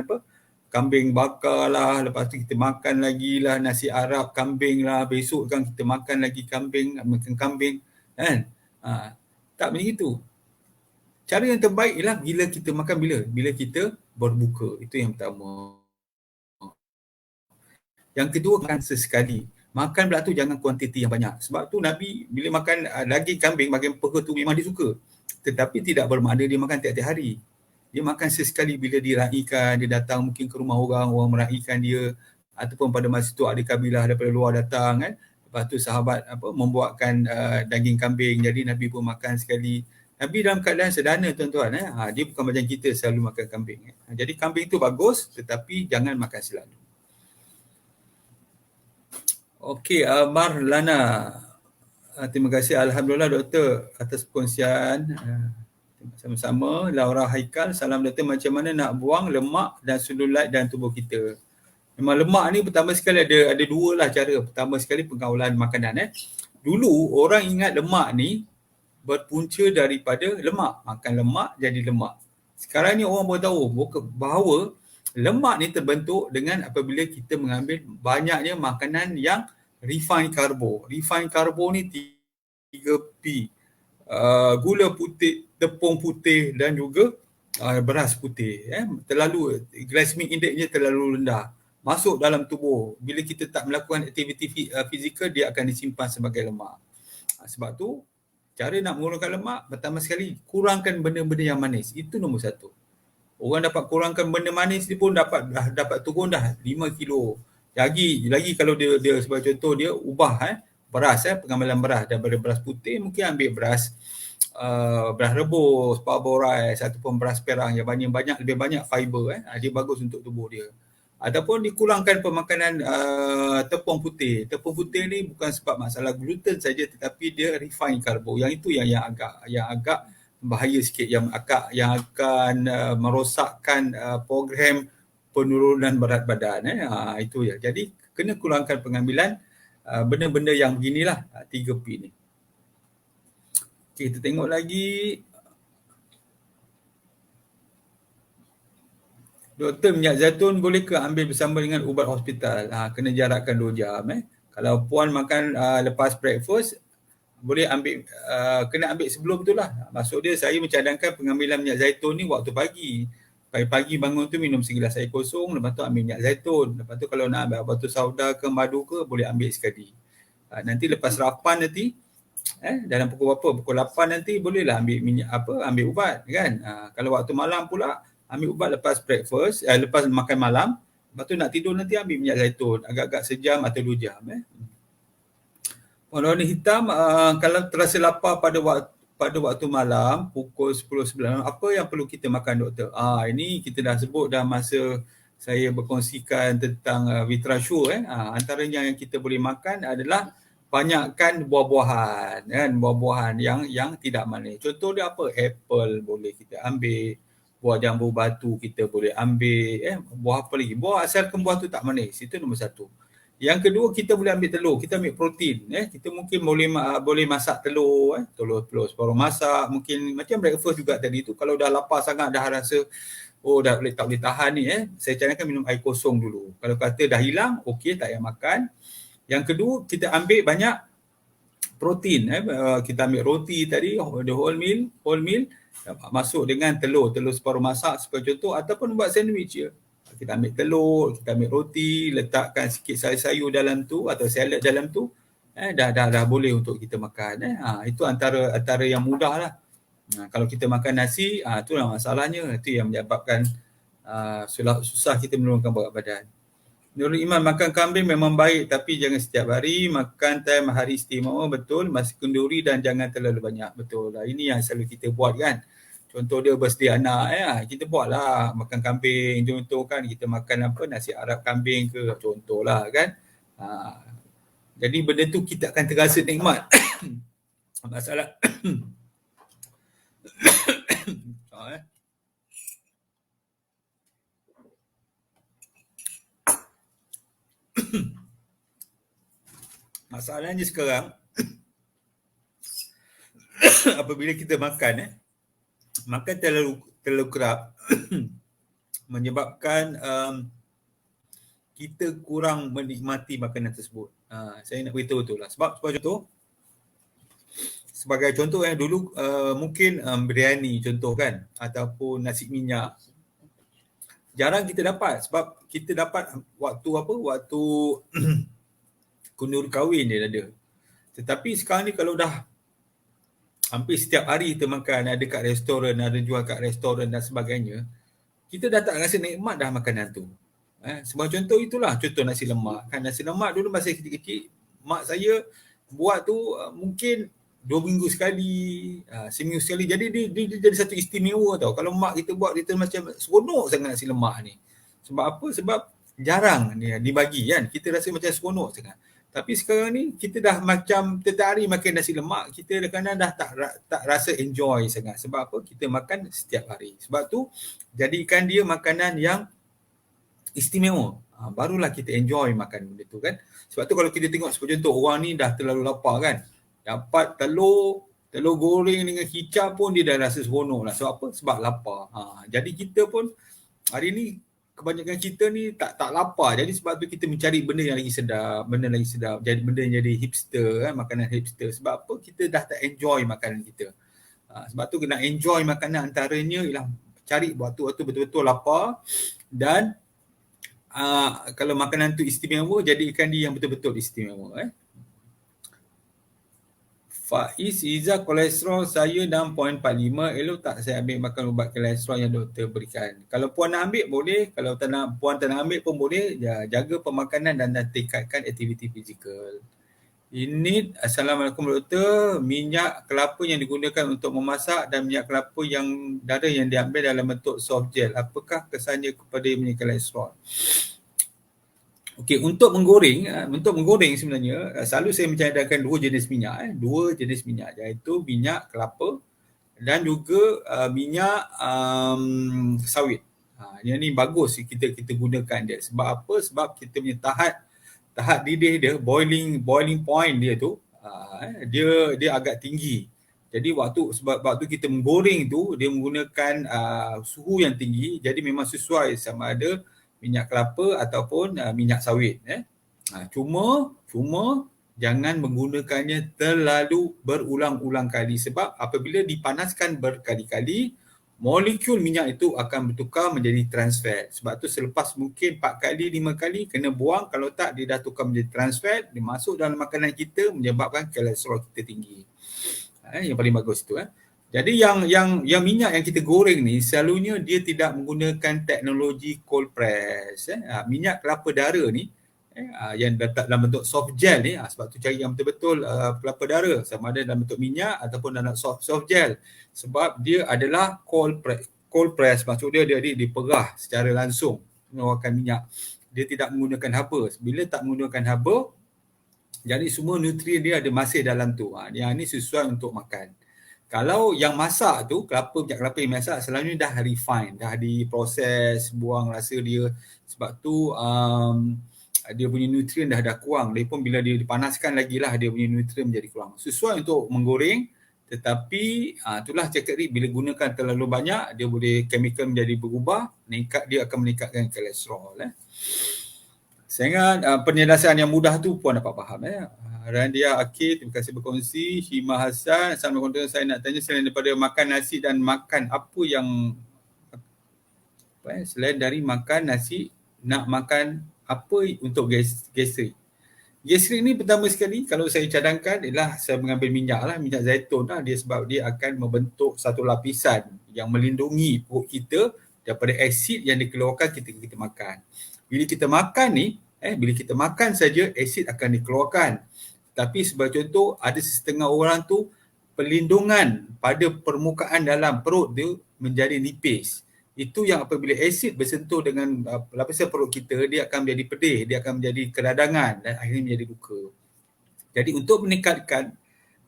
kambing bakar lah, lepas tu kita makan lagi lah nasi Arab kambing lah, besok kan kita makan lagi makan kambing kan. Tak macam itu. Cara yang terbaik ialah bila kita makan, bila kita berbuka. Itu yang pertama. Yang kedua, makan sesekali. Makan pula tu jangan kuantiti yang banyak. Sebab tu Nabi bila makan daging kambing, makan peha tu memang dia suka. Tetapi tidak bermakna dia makan tiap-tiap hari. Dia makan sesekali bila diraikan, dia datang mungkin ke rumah orang meraikan dia, ataupun pada masa tu ada kabilah daripada luar datang kan. Lepas tu sahabat membuatkan daging kambing, jadi Nabi pun makan sekali. Nabi dalam keadaan sederhana tuan-tuan. Dia bukan macam kita selalu makan kambing. Jadi kambing tu bagus, tetapi jangan makan selalu. Okey, Marlana. Terima kasih. Alhamdulillah doktor atas perkongsian. Sama-sama. Laura Haikal. Salam doktor, macam mana nak buang lemak dan selulit dalam tubuh kita? Memang lemak ni pertama sekali ada dua lah cara. Pertama sekali pengawlan makanan. Dulu orang ingat lemak ni berpunca daripada lemak. Makan lemak jadi lemak. Sekarang ni orang baru tahu bahawa lemak ni terbentuk dengan apabila kita mengambil banyaknya makanan yang refined carbo. Refined carbo ni 3P. Gula putih, tepung putih dan juga beras putih. Terlalu glycemic indexnya terlalu rendah. Masuk dalam tubuh. Bila kita tak melakukan aktiviti fizikal, dia akan disimpan sebagai lemak. Sebab tu, cara nak mengurangkan lemak, pertama sekali kurangkan benda-benda yang manis. Itu nombor satu. Orang dapat kurangkan benda manis ni pun dapat turun dah 5 kilo. Lagi kalau dia sebagai contoh dia ubah beras pengamalan beras daripada beras putih mungkin ambil beras rebus, parboiled ataupun beras perang yang lebih banyak fiber dia bagus untuk tubuh dia. Ataupun dikurangkan pemakanan tepung putih. Tepung putih ni bukan sebab masalah gluten saja, tetapi dia refined carbo. Yang itu yang agak bahaya sikit, yang akan merosakkan program penurunan berat badan. Itu ya. Jadi kena kurangkan pengambilan benda-benda yang beginilah 3P ni. Okay, kita tengok lagi. Doktor, minyak zaitun boleh ke ambil bersama dengan ubat hospital? Kena jarakkan 2 jam. Kalau puan makan lepas breakfast, boleh ambil, kena ambil sebelum tu lah. Maksud dia, saya mencadangkan pengambilan minyak zaitun ni waktu pagi. Pagi-pagi bangun tu minum segelas air kosong, lepas tu ambil minyak zaitun. Lepas tu kalau nak ambil batu sauda ke madu ke, boleh ambil sekali. Nanti lepas sarapan nanti, dalam pukul berapa? Pukul 8 nanti bolehlah ambil minyak ambil ubat kan. Kalau waktu malam pula, ambil ubat lepas breakfast, lepas makan malam. Lepas tu nak tidur nanti ambil minyak zaitun. Agak-agak sejam atau 2 jam. Warna hitam, kalau terasa lapar pada waktu malam, pukul 10-11, apa yang perlu kita makan doktor? Ini kita dah sebut dah masa saya berkongsikan tentang Vitrasure. Antaranya yang kita boleh makan adalah banyakkan buah-buahan. Buah-buahan yang tidak manis. Contoh dia apa? Apple boleh kita ambil. Buah jambu batu kita boleh ambil. Buah apa lagi? Buah asalkan buah tu tak manis. Itu nombor satu. Yang kedua, kita boleh ambil telur, kita ambil protein. Kita mungkin boleh masak telur, telur separuh masak, mungkin macam breakfast juga tadi tu. Kalau dah lapar sangat, dah rasa tak boleh tahan ni, saya cadangkan minum air kosong dulu. Kalau kata dah hilang, okey, tak payah makan. Yang kedua, kita ambil banyak protein. Kita ambil roti tadi, the whole meal, masuk dengan telur separuh masak sebagai contoh, ataupun buat sandwich je. Kita ambil telur, kita ambil roti, letakkan sikit sayur-sayur dalam tu atau salad dalam tu, dah boleh untuk kita makan. Itu antara yang mudah lah. Kalau kita makan nasi, itulah masalahnya. Itu yang menyebabkan susah kita menurunkan berat badan. Nurul Iman, makan kambing memang baik tapi jangan setiap hari. Makan time hari istimewa, betul. Masih kenduri dan jangan terlalu banyak, betul. Ini yang selalu kita buat kan. Contoh dia birthday anak, kita buatlah makan kambing. Contoh kan kita makan apa, nasi Arab kambing ke, contohlah kan. Jadi benda tu kita akan terasa nikmat. Masalah masalahnya sekarang apabila kita makan makan terlalu kerap menyebabkan kita kurang menikmati makanan tersebut. Saya nak beritahu tu lah. Sebab contoh, sebagai contoh yang dulu mungkin biryani contoh kan, ataupun nasi minyak. Jarang kita dapat sebab kita dapat waktu kundur kahwin dia ada. Tetapi sekarang ni kalau dah hampir setiap hari kita makan, ada kat restoran, ada jual kat restoran dan sebagainya, kita dah tak rasa nikmat dah makanan tu. Sebagai contoh itulah, contoh nasi lemak. Kan nasi lemak dulu masa kecil-kecil, mak saya buat tu mungkin 2 minggu sekali, seminggu sekali. Jadi dia jadi satu istimewa tau. Kalau mak kita buat, kita macam seronok sangat nasi lemak ni. Sebab apa? Sebab jarang dia dibagi kan. Kita rasa macam seronok sangat. Tapi sekarang ni kita dah macam setiap hari makan nasi lemak, kita kadang-kadang dah tak rasa enjoy sangat. Sebab apa? Kita makan setiap hari. Sebab tu jadikan dia makanan yang istimewa. Barulah kita enjoy makan benda tu kan. Sebab tu kalau kita tengok seperti contoh, orang ni dah terlalu lapar kan. Dapat telur goreng dengan kicap pun dia dah rasa seronok lah. Sebab apa? Sebab lapar. Jadi kita pun hari ni kebanyakan kita ni tak lapar. Jadi sebab tu kita mencari benda yang lagi sedap, Jadi benda yang jadi hipster kan, makanan hipster. Sebab apa? Kita dah tak enjoy makanan kita. Sebab tu kena enjoy makanan, antaranya ialah cari waktu-waktu betul-betul lapar, dan kalau makanan tu istimewa, jadikan dia yang betul-betul istimewa. Faiz Izzah, kolesterol saya 6.45, elok tak saya ambil makan ubat kolesterol yang doktor berikan? Kalau puan nak ambil boleh, kalau puan tak nak ambil pun boleh. Jaga pemakanan dan tingkatkan aktiviti fizikal. Ini, Assalamualaikum doktor, minyak kelapa yang digunakan untuk memasak dan minyak kelapa yang darah yang diambil dalam bentuk soft gel, apakah kesannya kepada minyak kolesterol? Okey, untuk menggoreng sebenarnya selalu saya mencadangkan dua jenis minyak, iaitu minyak kelapa dan juga minyak sawit. Yang ni bagus kita gunakan dia. Sebab apa? Sebab kita punya tahap didih dia, boiling point dia tu, dia agak tinggi. Jadi waktu kita menggoreng tu, dia menggunakan suhu yang tinggi, jadi memang sesuai sama ada minyak kelapa ataupun minyak sawit. Cuma jangan menggunakannya terlalu berulang-ulang kali, sebab apabila dipanaskan berkali-kali, molekul minyak itu akan bertukar menjadi trans fat. Sebab tu selepas mungkin 4 kali, 5 kali kena buang, kalau tak dia dah tukar menjadi trans fat, dia masuk dalam makanan kita menyebabkan kolesterol kita tinggi. Yang paling bagus itu. Jadi yang minyak yang kita goreng ni selalunya dia tidak menggunakan teknologi cold press. Minyak kelapa dara ni yang letak dalam bentuk soft gel ni, sebab tu cari yang betul-betul kelapa dara, sama ada dalam bentuk minyak ataupun dalam soft gel. Sebab dia adalah cold press, maksud dia diperah secara langsung mengeluarkan minyak. Dia tidak menggunakan haba. Bila tak menggunakan haba, jadi semua nutrien dia ada masih dalam tu. Yang ni sesuai untuk makan. Kalau yang masak tu, minyak kelapa yang masak selalunya dah refine, dah diproses, buang rasa dia. Sebab tu dia punya nutrien dah kurang. Lagipun bila dia dipanaskan lagi lah, dia punya nutrien menjadi kurang. Sesuai untuk menggoreng, tetapi itulah cakap ni, bila gunakan terlalu banyak, dia boleh chemical menjadi berubah, dia akan meningkatkan kolesterol. Saya ingat penjelasan yang mudah tu puan dapat faham. Randia Akid, terima kasih berkongsi. Hima Hassan, Assalamualaikum, saya nak tanya, selain daripada makan nasi dan makan apa yang selain dari makan nasi, nak makan apa untuk gastrik? Gastrik ni pertama sekali kalau saya cadangkan ialah saya mengambil minyak zaitun lah. Sebab dia akan membentuk satu lapisan yang melindungi perut kita daripada asid yang dikeluarkan ketika kita makan. Bila kita makan ni, bila kita makan saja asid akan dikeluarkan. Tapi sebagai contoh, ada setengah orang tu perlindungan pada permukaan dalam perut dia menjadi nipis. Itu yang apabila asid bersentuh dengan lapisan perut kita, dia akan menjadi pedih, dia akan menjadi keradangan dan akhirnya menjadi luka. Jadi untuk meningkatkan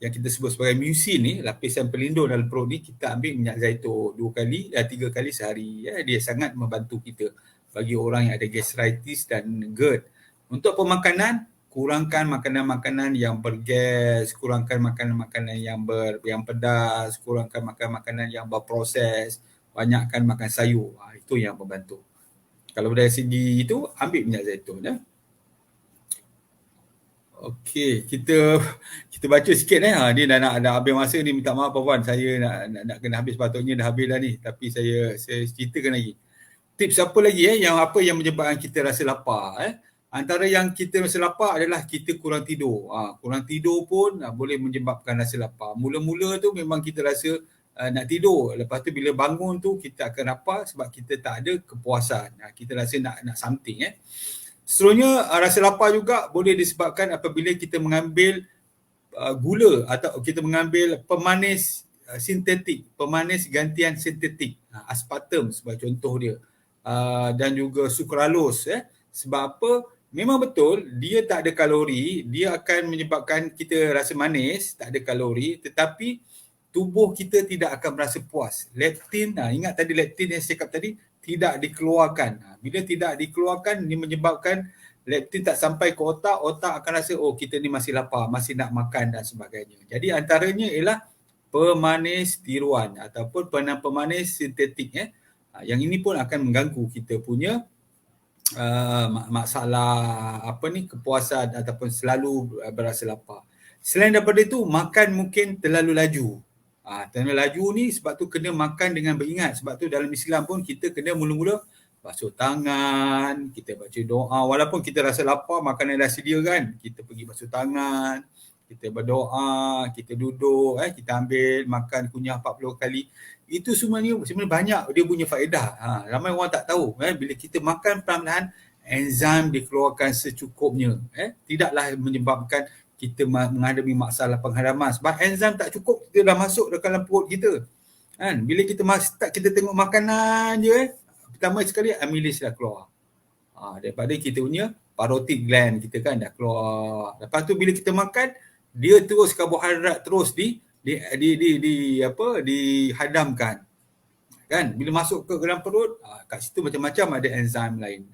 yang kita sebut sebagai mucin ni, lapisan pelindung dalam perut ni, kita ambil minyak zaitun 2 kali dan 3 kali sehari. Dia sangat membantu kita bagi orang yang ada gastritis dan GERD. Untuk pemakanan, kurangkan makanan-makanan yang bergas, kurangkan makanan-makanan yang pedas, kurangkan makanan-makanan yang berproses, banyakkan makan sayur. Itu yang membantu. Kalau dari segi itu, ambil minyak zaitun. Okey, kita baca sikit dia dah nak habis masa ni, minta maaf puan. Saya nak kena habis, patutnya dah habis dah ni, tapi saya ceritakan lagi. Tips apa lagi yang menyebabkan kita rasa lapar Antara yang kita rasa lapar adalah kita kurang tidur. Kurang tidur pun boleh menyebabkan rasa lapar. Mula-mula tu memang kita rasa nak tidur. Lepas tu bila bangun tu kita akan lapar sebab kita tak ada kepuasan. Kita rasa nak something Seterusnya, rasa lapar juga boleh disebabkan apabila kita mengambil gula atau kita mengambil pemanis sintetik, pemanis gantian sintetik, aspartam sebagai contoh dia, dan juga sukralos. Sebab apa? Memang betul dia tak ada kalori, dia akan menyebabkan kita rasa manis, tak ada kalori, tetapi tubuh kita tidak akan merasa puas. Leptin, ingat tadi leptin yang saya cakap tadi, tidak dikeluarkan. Bila tidak dikeluarkan, ini menyebabkan leptin tak sampai ke otak, otak akan rasa kita ni masih lapar, masih nak makan dan sebagainya. Jadi antaranya ialah pemanis tiruan ataupun pemanis sintetik. Yang ini pun akan mengganggu kita punya masalah kepuasan ataupun selalu berasa lapar. Selain daripada itu, makan mungkin terlalu laju. Terlalu laju ni sebab tu kena makan dengan beringat. Sebab tu dalam Islam pun kita kena mula-mula basuh tangan, kita baca doa. Walaupun kita rasa lapar, makanan dah sedia kan, kita pergi basuh tangan, kita berdoa, kita duduk, kita ambil makan kunyah 40 kali. Itu sebenarnya banyak dia punya faedah. Ramai orang tak tahu. Bila kita makan perlahan-lahan, enzim dikeluarkan secukupnya. Tidaklah menyebabkan kita menghadapi masalah penghadaman. Sebab enzim tak cukup, dia dah masuk dalam perut kita. Bila kita tengok makanan je, pertama sekali amylis dah keluar. Daripada kita punya parotid gland kita kan dah keluar. Lepas tu bila kita makan, dia terus karbohidrat terus dihadamkan. Kan? Bila masuk ke dalam perut, kat situ macam-macam ada enzim lain.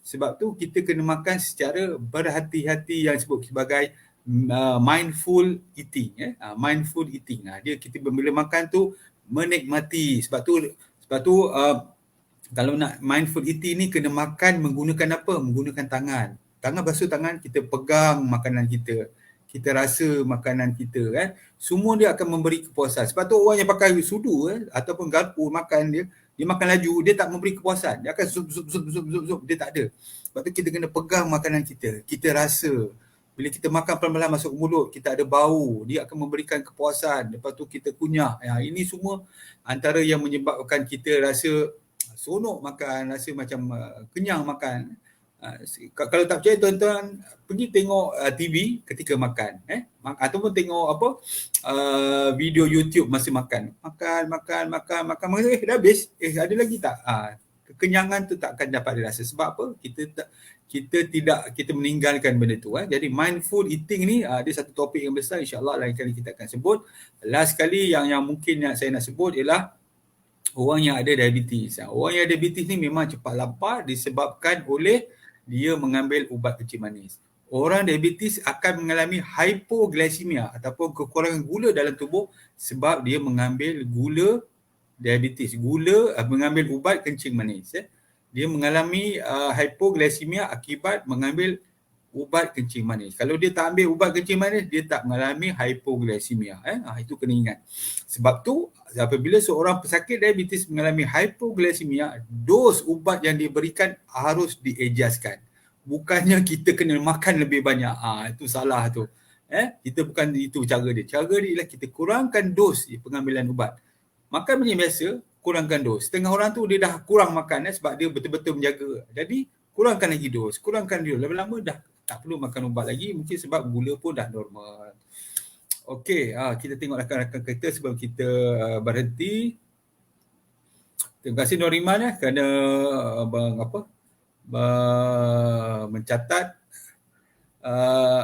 Sebab tu kita kena makan secara berhati-hati yang disebut sebagai mindful eating. Mindful eating. Kita bila makan tu menikmati. Sebab tu kalau nak mindful eating ni kena makan menggunakan apa? Menggunakan tangan. Basuh tangan, kita pegang makanan kita. Kita rasa makanan kita semua dia akan memberi kepuasan. Sebab tu orang yang pakai sudu ataupun garpu makan dia makan laju, dia tak memberi kepuasan. Dia akan zup, dia tak ada. Sebab tu kita kena pegang makanan kita. Kita rasa. Bila kita makan pelan-pelan masuk ke mulut, kita ada bau, dia akan memberikan kepuasan. Lepas tu kita kunyah. Ini semua antara yang menyebabkan kita rasa seronok makan, rasa macam kenyang makan. Kalau tak percaya, tuan-tuan pergi tengok TV ketika makan, ataupun tengok video YouTube masa makan. Makan, dah habis. Ada lagi tak? Kekenyangan tu tak akan dapat dirasa. Sebab apa? Kita meninggalkan benda tu. Jadi mindful eating ni ada satu topik yang besar, insya-Allah lain kali kita akan sebut. Last kali yang mungkin yang saya nak sebut ialah orang yang ada diabetes. Orang yang ada diabetes ni memang cepat lapar disebabkan oleh dia mengambil ubat kencing manis. Orang diabetes akan mengalami hypoglycemia ataupun kekurangan gula dalam tubuh sebab dia mengambil gula diabetes. Mengambil ubat kencing manis. Dia mengalami hypoglycemia akibat mengambil ubat kencing manis. Kalau dia tak ambil ubat kencing manis, dia tak mengalami hypoglycemia. Itu kena ingat. Sebab tu apabila seorang pesakit diabetes mengalami hypoglycemia, dos ubat yang diberikan harus di-adjustkan. Bukannya kita kena makan lebih banyak. Itu salah tu. Kita bukan itu cara dia. Cara dia ialah kita kurangkan dos pengambilan ubat. Makan macam biasa, kurangkan dos. Setengah orang tu dia dah kurang makan sebab dia betul-betul menjaga. Jadi kurangkan lagi dos, kurangkan dia. Lama-lama dah tak perlu makan ubat lagi, mungkin sebab gula pun dah normal. Okey, kita tengok rakan-rakan kita sebelum kita berhenti. Terima kasih Noriman kerana mencatat.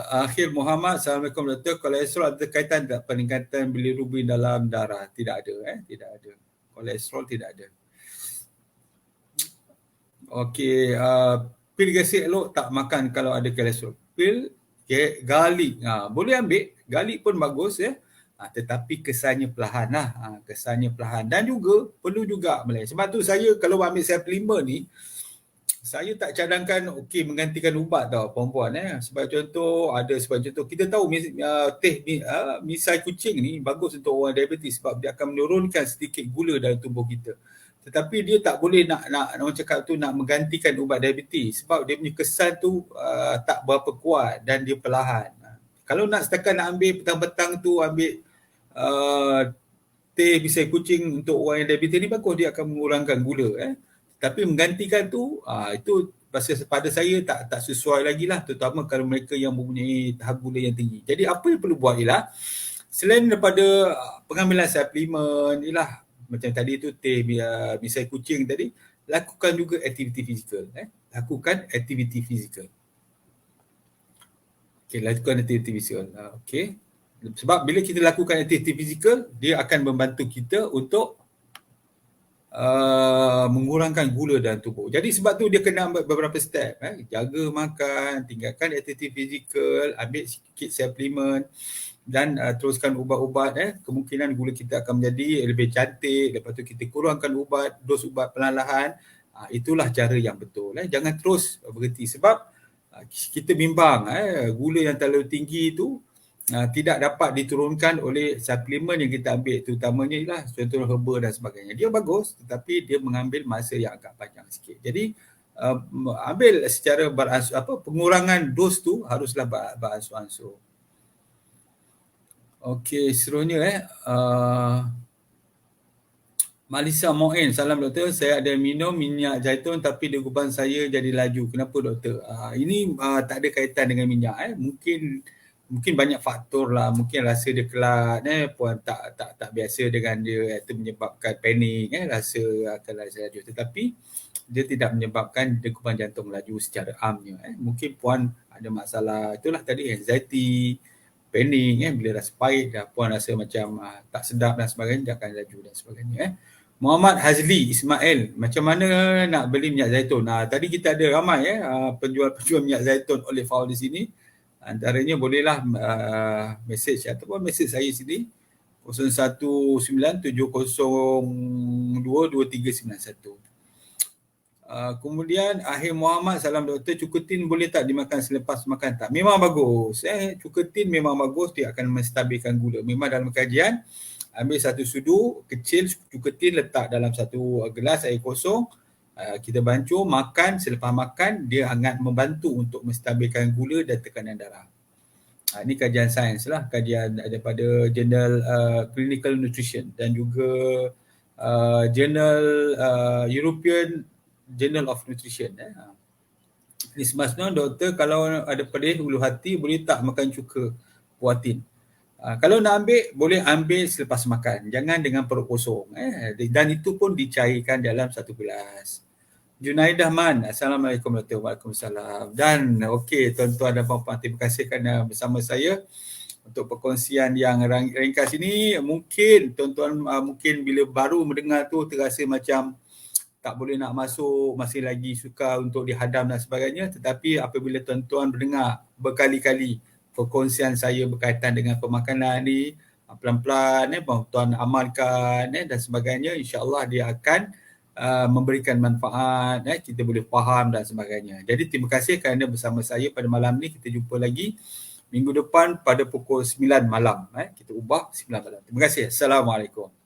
Akhir Muhammad, Assalamualaikum Doktor. Kolesterol ada kaitan tak peningkatan bilirubin dalam darah? Tidak ada. Tidak ada. Kolesterol tidak ada. Okey, pil gesik elok tak makan kalau ada kolesterol. Pil garlic, boleh ambil. Garlic pun bagus ya. Tetapi kesannya perlahan lah. Kesannya perlahan. Dan juga perlu juga sebab tu saya kalau ambil suplemen ni, saya tak cadangkan menggantikan ubat tau perempuan Sebab contoh kita tahu teh misai kucing ni bagus untuk orang diabetes sebab dia akan menurunkan sedikit gula dalam tubuh kita. Tetapi dia tak boleh nak orang cakap tu nak menggantikan ubat diabetes sebab dia punya kesan tu tak berapa kuat dan dia perlahan. Kalau nak setakat nak ambil petang-petang tu ambil teh misai kucing untuk orang yang diabetes ni bagus, dia akan mengurangkan gula Tapi menggantikan tu, itu pada saya tak sesuai lagi lah, terutama kalau mereka yang mempunyai tahap gula yang tinggi. Jadi apa yang perlu buat ialah, selain daripada pengambilan suplemen, ialah macam tadi tu teh misai kucing tadi, lakukan juga aktiviti fizikal. Lakukan aktiviti fizikal. Okey, lakukan aktiviti fizikal. Okey. Sebab bila kita lakukan aktiviti fizikal, dia akan membantu kita untuk mengurangkan gula dalam tubuh. Jadi sebab tu dia kena ambil beberapa step. Jaga makan, tinggalkan aktiviti fizikal, ambil sikit suplemen dan teruskan ubat-ubat. Kemungkinan gula kita akan menjadi lebih cantik. Lepas tu kita kurangkan ubat, dos ubat perlahan-lahan. Itulah cara yang betul. Jangan terus berhenti sebab kita bimbang gula yang terlalu tinggi tu tidak dapat diturunkan oleh suplemen yang kita ambil, terutamanya ialah contoh herba dan sebagainya. Dia bagus tetapi dia mengambil masa yang agak panjang sikit. Jadi ambil secara pengurangan dos tu haruslah beransur-ansur. Okey, seterusnya Malisa Moen, salam doktor. Saya ada minum minyak zaitun tapi degupan saya jadi laju. Kenapa doktor? Ini tak ada kaitan dengan minyak. Mungkin banyak faktor lah, mungkin rasa dia kelat puan tak biasa dengan dia, itu menyebabkan panik rasa akan laju, tetapi dia tidak menyebabkan degupan jantung laju secara amnya. Mungkin puan ada masalah, itulah tadi anxiety, panik bila rasa pahit dah puan rasa macam tak sedap dan sebagainya, dia akan laju dan sebagainya. Muhammad Hazli Ismail, macam mana nak beli minyak zaitun? Tadi kita ada ramai penjual-penjual minyak zaitun olive oil di sini. Antaranya bolehlah mesej ataupun mesej saya sini 0197022391. Kemudian Akhir Muhammad, salam doktor, cukutin boleh tak dimakan selepas makan? Tak, memang bagus. Cukutin memang bagus, dia akan menstabilkan gula. Memang dalam kajian, ambil satu sudu kecil cukutin, letak dalam satu gelas air kosong, kita bancuh, makan. Selepas makan, dia akan membantu untuk menstabilkan gula dan tekanan darah. Ini kajian sains lah, kajian daripada jurnal Clinical Nutrition dan juga jurnal European Journal of Nutrition. Nismasno, doktor, kalau ada pedih ulu hati, boleh tak makan cuka puatin? Kalau nak ambil, boleh ambil selepas makan. Jangan dengan perut kosong. Dan itu pun dicairkan dalam satu gelas. Junaidah Man, Assalamualaikum warahmatullahi wabarakatuh. Waalaikumsalam. Dan okey tuan-tuan dan puan-puan, terima kasih kerana bersama saya untuk perkongsian yang ringkas ini. Mungkin tuan-tuan mungkin bila baru mendengar tu terasa macam tak boleh nak masuk, masih lagi suka untuk dihadam dan sebagainya. Tetapi apabila tuan-tuan mendengar berkali-kali perkongsian saya berkaitan dengan pemakanan ni, pelan-pelan tuan amalkan dan sebagainya, insya-Allah dia akan memberikan manfaat, kita boleh faham dan sebagainya. Jadi terima kasih kerana bersama saya pada malam ni. Kita jumpa lagi minggu depan pada pukul 9 malam. Kita ubah 9 malam. Terima kasih. Assalamualaikum.